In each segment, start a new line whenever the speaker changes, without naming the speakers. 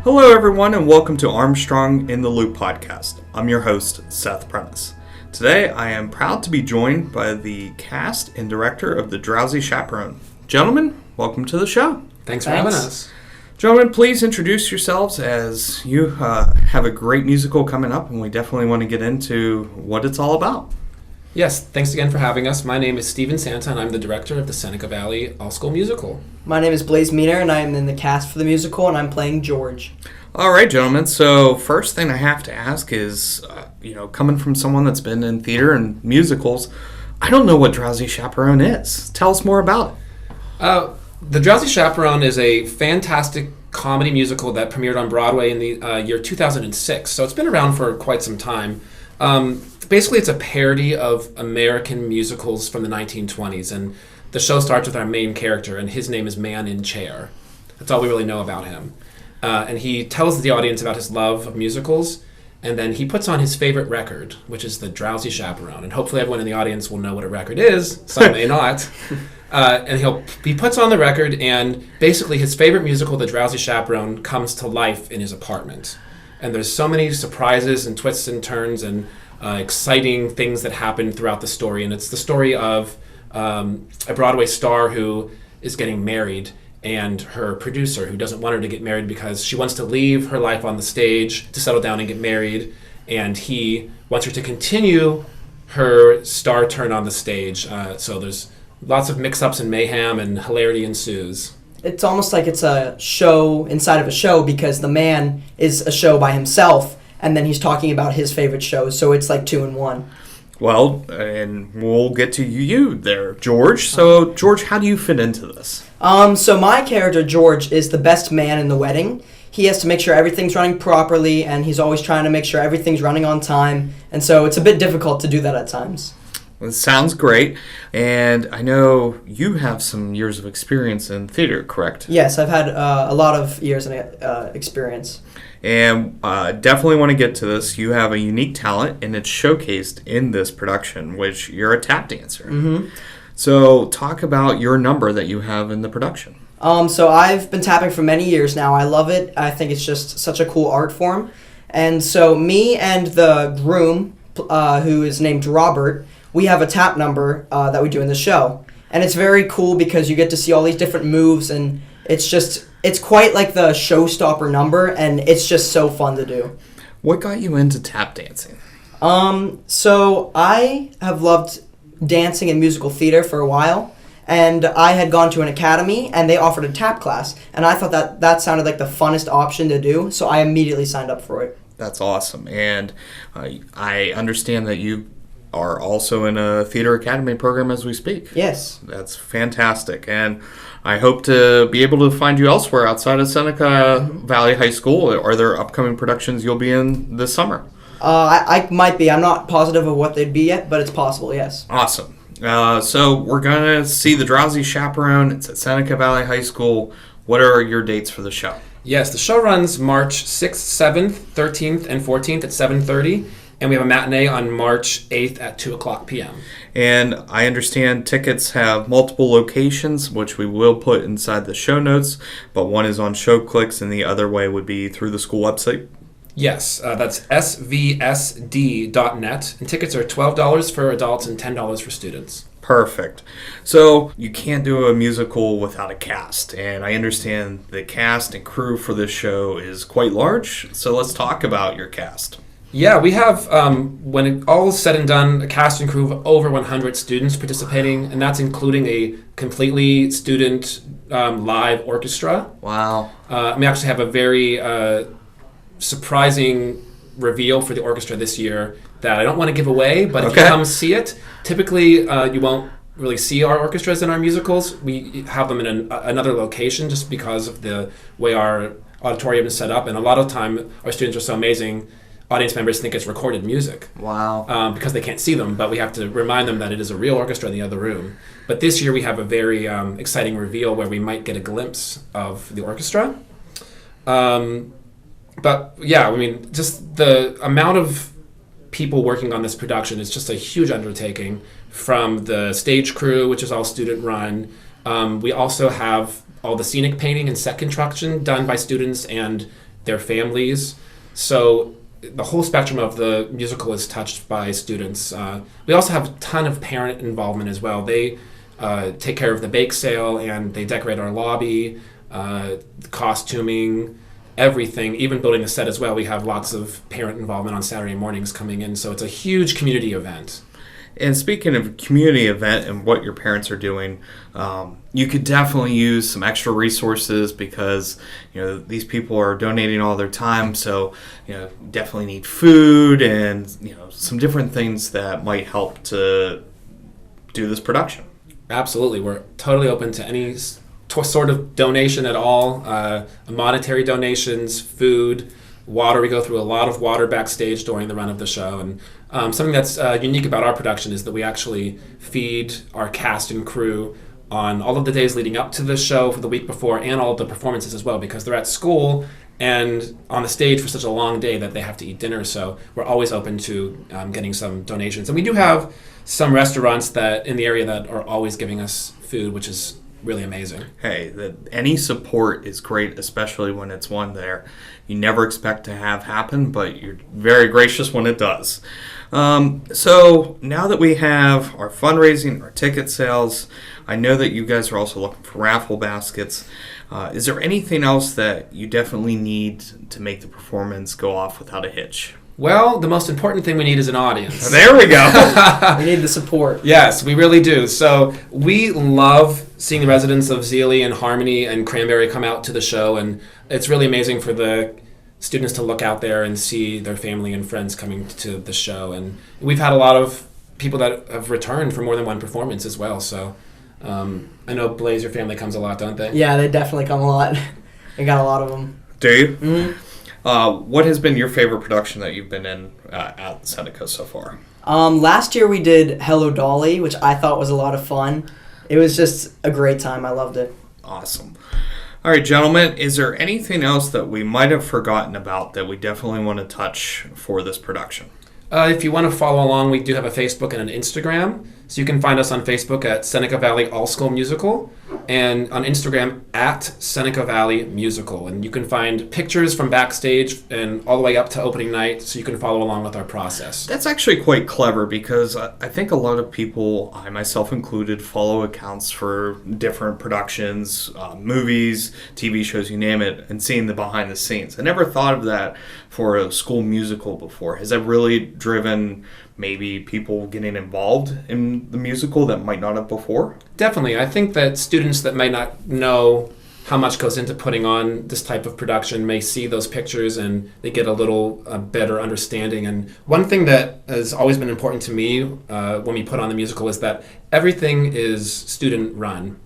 Hello, everyone, and welcome to Armstrong in the Loop podcast. I'm your host, Seth Prentice. Today, I am proud to be joined by the cast and director of The Drowsy Chaperone. Gentlemen, welcome to the show.
Thanks for having us.
Gentlemen, please introduce yourselves as you have a great musical coming up, and we definitely want to get into what it's all about.
Yes, thanks again for having us. My name is Steven Santa, and I'm the director of the Seneca Valley All-School Musical.
My name is Blaze Meaner, and I am in the cast for the musical, and I'm playing George.
All right, gentlemen. So first thing I have to ask is, coming from someone that's been in theater and musicals, I don't know what Drowsy Chaperone is. Tell us more about it.
The Drowsy Chaperone is a fantastic comedy musical that premiered on Broadway in the year 2006, so it's been around for quite some time. Basically, it's a parody of American musicals from the 1920s, and the show starts with our main character, and his name is Man in Chair. That's all we really know about him. And he tells the audience about his love of musicals, and then he puts on his favorite record, which is The Drowsy Chaperone. And hopefully everyone in the audience will know what a record is. Some may not. And he puts on the record, and basically his favorite musical, The Drowsy Chaperone, comes to life in his apartment. And there's so many surprises and twists and turns and exciting things that happen throughout the story. And it's the story of a Broadway star who is getting married, and her producer who doesn't want her to get married because she wants to leave her life on the stage to settle down and get married, and he wants her to continue her star turn on the stage. So there's lots of mix-ups and mayhem, and hilarity ensues.
It's almost like it's a show inside of a show, because the man is a show by himself, and then he's talking about his favorite shows, so it's like 2 in 1.
Well, and we'll get to you there, George. So, George, how do you fit into this?
So my character, George, is the best man in the wedding. He has to make sure everything's running properly, and he's always trying to make sure everything's running on time, and so it's a bit difficult to do that at times.
Well, it sounds great, and I know you have some years of experience in theater, correct?
Yes, I've had a lot of years in experience.
And definitely want to get to this. You have a unique talent, and it's showcased in this production, which you're a tap dancer.
Mm-hmm.
So talk about your number that you have in the production.
So I've been tapping for many years now. I love it. I think it's just such a cool art form. And so me and the groom, who is named Robert, we have a tap number that we do in the show. And it's very cool because you get to see all these different moves, and it's quite like the showstopper number, and it's just so fun to do.
What got you into tap dancing?
So I have loved dancing in musical theater for a while, and I had gone to an academy, and they offered a tap class, and I thought that sounded like the funnest option to do, so I immediately signed up for it.
That's awesome. And I understand that you are also in a theater academy program as we speak.
Yes.
That's fantastic. And I hope to be able to find you elsewhere outside of Seneca Valley High School. Are there upcoming productions you'll be in this summer?
I might be. I'm not positive of what they'd be yet, but it's possible, yes.
Awesome. So we're going to see The Drowsy Chaperone. It's at Seneca Valley High School. What are your dates for the show?
Yes, the show runs March 6th, 7th, 13th, and 14th at 7:30. And we have a matinee on March 8th at 2 o'clock p.m.
And I understand tickets have multiple locations, which we will put inside the show notes, but one is on ShowClicks and the other way would be through the school website.
Yes, that's svsd.net, and tickets are $12 for adults and $10 for students.
Perfect. So you can't do a musical without a cast, and I understand the cast and crew for this show is quite large, so let's talk about your cast.
Yeah, we have, when it all is said and done, a cast and crew of over 100 students participating, and that's including a completely student live orchestra.
Wow.
We actually have a very surprising reveal for the orchestra this year that I don't want to give away, but if you come see it, typically you won't really see our orchestras in our musicals. We have them in another location just because of the way our auditorium is set up, and a lot of time our students are so amazing, audience members think it's recorded music.
Wow.
Because they can't see them, but we have to remind them that it is a real orchestra in the other room. But this year we have a very exciting reveal where we might get a glimpse of the orchestra. But yeah, I mean, just the amount of people working on this production is just a huge undertaking, from the stage crew, which is all student run. We also have all the scenic painting and set construction done by students and their families. So the whole spectrum of the musical is touched by students. We also have a ton of parent involvement as well. They take care of the bake sale, and they decorate our lobby, costuming, everything, even building the set as well. We have lots of parent involvement on Saturday mornings coming in, so it's a huge community event.
And speaking of community event and what your parents are doing, you could definitely use some extra resources because, these people are donating all their time. So, definitely need food and, some different things that might help to do this production.
Absolutely. We're totally open to any sort of donation at all. Monetary donations, food, water. We go through a lot of water backstage during the run of the show. And something that's unique about our production is that we actually feed our cast and crew on all of the days leading up to the show for the week before, and all of the performances as well, because they're at school and on the stage for such a long day that they have to eat dinner. So we're always open to getting some donations. And we do have some restaurants that in the area that are always giving us food, which is really amazing.
Hey, any support is great, especially when it's one there you never expect to have happen, but you're very gracious when it does. So now that we have our fundraising, our ticket sales, I know that you guys are also looking for raffle baskets. Is there anything else that you definitely need to make the performance go off without a hitch?
Well, the most important thing we need is an audience.
There we go.
We need the support.
Yes, we really do. So we love seeing the residents of Zealy and Harmony and Cranberry come out to the show, and it's really amazing for the students to look out there and see their family and friends coming to the show. And we've had a lot of people that have returned for more than one performance as well. So I know, Blaze, your family comes a lot, don't they?
Yeah, they definitely come a lot. I got a lot of them.
Do you?
Mm-hmm.
What has been your favorite production that you've been in at Seneca so far?
Last year we did Hello Dolly, which I thought was a lot of fun. It was just a great time. I loved it.
Awesome. All right, gentlemen, is there anything else that we might have forgotten about that we definitely want to touch for this production?
If you want to follow along, we do have a Facebook and an Instagram. So you can find us on Facebook at Seneca Valley All School Musical, and on Instagram at Seneca Valley Musical. And you can find pictures from backstage and all the way up to opening night, so you can follow along with our process.
That's actually quite clever because I think a lot of people, I myself included, follow accounts for different productions, movies, TV shows, you name it, and seeing the behind the scenes. I never thought of that for a school musical before. Has that really driven maybe people getting involved in the musical that might not have before?
Definitely. I think that students that might not know how much goes into putting on this type of production may see those pictures and they get a little better understanding. And one thing that has always been important to me when we put on the musical is that everything is student run.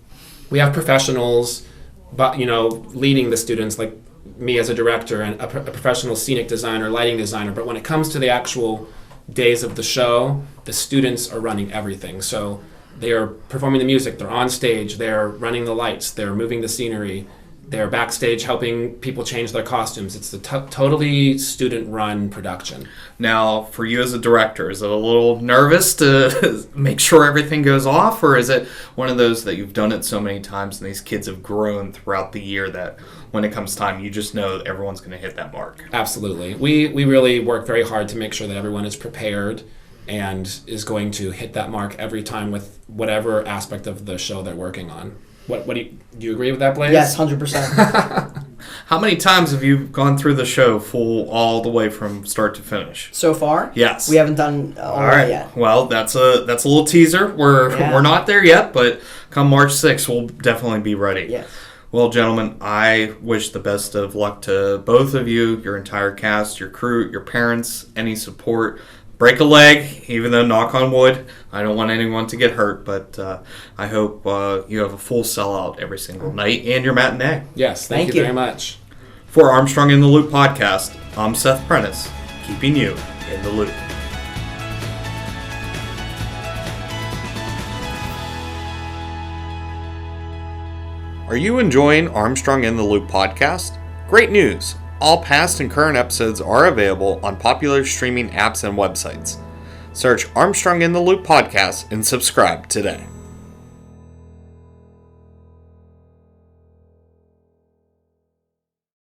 We have professionals, but leading the students, like me as a director and a professional scenic designer, lighting designer. But when it comes to the actual days of the show, the students are running everything. So they are performing the music, they're on stage, they're running the lights, they're moving the scenery, they're backstage helping people change their costumes. It's a totally student-run production.
Now, for you as a director, is it a little nervous to make sure everything goes off, or is it one of those that you've done it so many times and these kids have grown throughout the year that when it comes time, you just know that everyone's going to hit that mark?
Absolutely. We really work very hard to make sure that everyone is prepared and is going to hit that mark every time with whatever aspect of the show they're working on. What do you agree with that, Blaze?
Yes, 100%.
How many times have you gone through the show full all the way from start to finish?
So far?
Yes.
We haven't done all right yet.
Well, that's a little teaser. We're not there yet, but come March 6th, we'll definitely be ready.
Yes.
Well, gentlemen, I wish the best of luck to both of you, your entire cast, your crew, your parents, any support. Break a leg, even though, knock on wood, I don't want anyone to get hurt, but I hope you have a full sellout every single night and your matinee.
Yes, thank you very much.
For Armstrong in the Loop podcast, I'm Seth Prentice, keeping you in the loop. Are you enjoying Armstrong in the Loop podcast? Great news! All past and current episodes are available on popular streaming apps and websites. Search Armstrong in the Loop podcast and subscribe today.